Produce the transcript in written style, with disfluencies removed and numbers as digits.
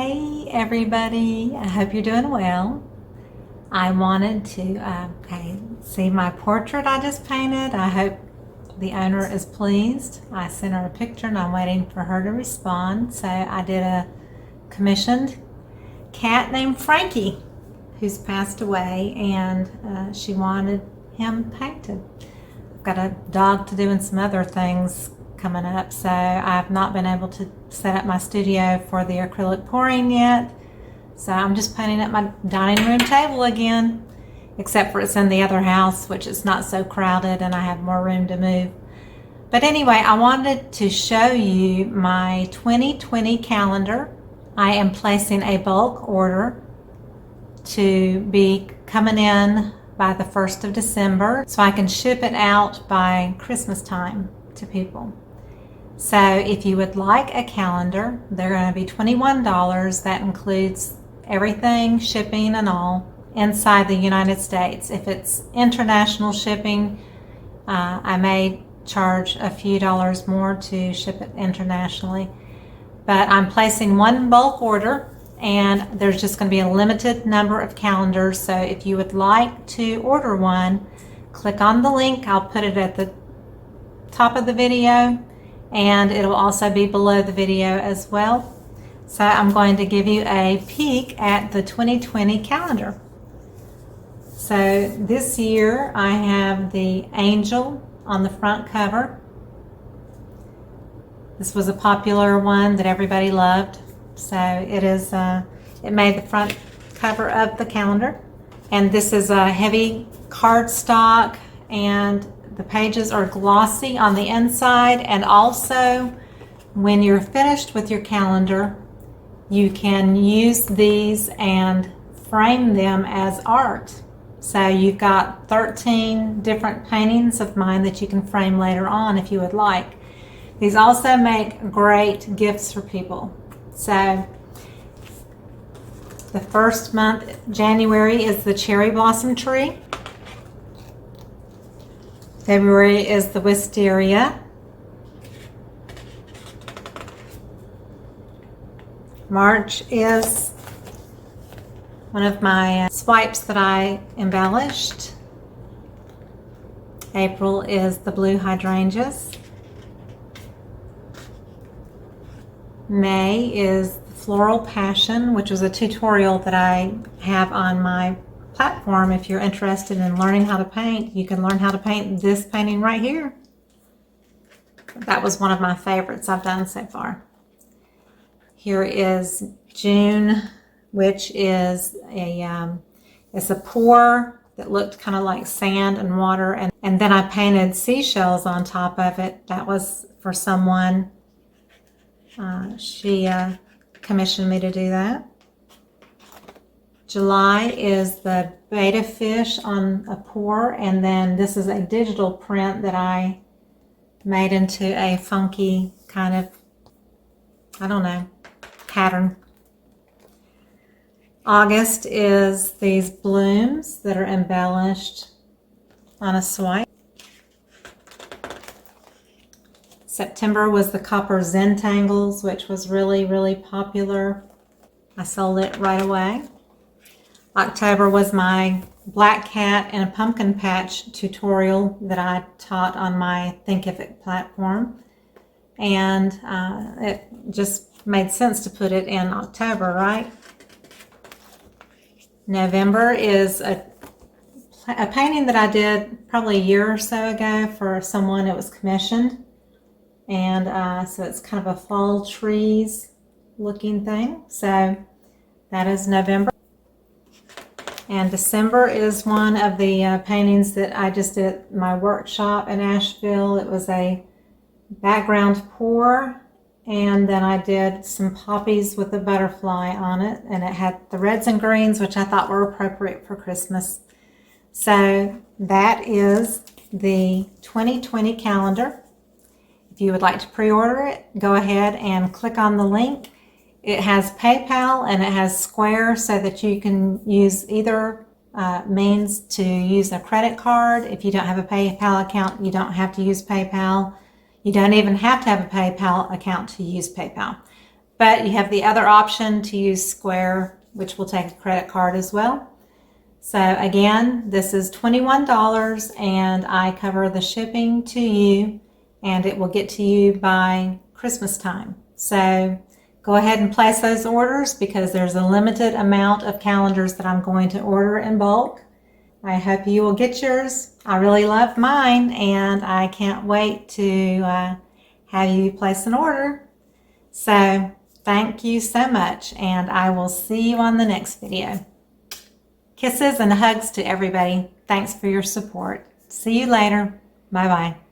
Hey everybody, I hope you're doing well. I wanted to see my portrait I just painted. I hope the owner is pleased. I sent her a picture and I'm waiting for her to respond. So I did a commissioned cat named Frankie who's passed away, and she wanted him painted. I've got a dog to do and some other things coming up, so I've not been able to set up my studio for the acrylic pouring yet. So I'm just painting up my dining room table again, except for it's in the other house, which is not so crowded and I have more room to move. But anyway, I wanted to show you my 2020 calendar. I am placing a bulk order to be coming in by the 1st of December so I can ship it out by Christmas time to people. So if you would like a calendar, they're going to be $21. That includes everything, shipping and all, inside the United States. If it's international shipping, I may charge a few dollars more to ship it internationally. But I'm placing one bulk order, and there's just going to be a limited number of calendars. So if you would like to order one, click on the link. I'll put it at the top of the video, and it'll also be below the video as well. So I'm going to give you a peek at the 2020 calendar. So this year I have the angel on the front cover. This was a popular one that everybody loved. So it made the front cover of the calendar. And this is a heavy cardstock, and the pages are glossy on the inside, and also when you're finished with your calendar, you can use these and frame them as art. So you've got 13 different paintings of mine that you can frame later on if you would like. These also make great gifts for people. So the first month, January, is the cherry blossom tree. February is the wisteria. March is one of my swipes that I embellished. April is the blue hydrangeas. May is the floral passion, which was a tutorial that I have on my platform. If you're interested in learning how to paint, you can learn how to paint this painting right here. That was one of my favorites I've done so far. Here is June, which is it's a pour that looked kind of like sand and water, and then I painted seashells on top of it. That was for someone. She commissioned me to do that. July is the betta fish on a pour, and then this is a digital print that I made into a funky kind of, I don't know, pattern. August is these blooms that are embellished on a swipe. September was the copper Zentangles, which was really, really popular. I sold it right away. October was my black cat in a pumpkin patch tutorial that I taught on my Thinkific platform. And it just made sense to put it in October, right? November is a painting that I did probably a year or so ago for someone. It was commissioned. And so it's kind of a fall trees looking thing. So that is November. And December is one of the paintings that I just did at my workshop in Asheville. It was a background pour, and then I did some poppies with a butterfly on it, and it had the reds and greens, which I thought were appropriate for Christmas. So that is the 2020 calendar. If you would like to pre-order it, go ahead and click on the link. It has PayPal and it has Square, so that you can use either means to use a credit card. If you don't have a PayPal account, you don't have to use PayPal. You don't even have to have a PayPal account to use PayPal. But you have the other option to use Square, which will take a credit card as well. So again, this is $21 and I cover the shipping to you and it will get to you by Christmas time. So go ahead and place those orders because there's a limited amount of calendars that I'm going to order in bulk. I hope you will get yours. I really love mine and I can't wait to have you place an order. So thank you so much and I will see you on the next video. Kisses and hugs to everybody. Thanks for your support. See you later. Bye-bye.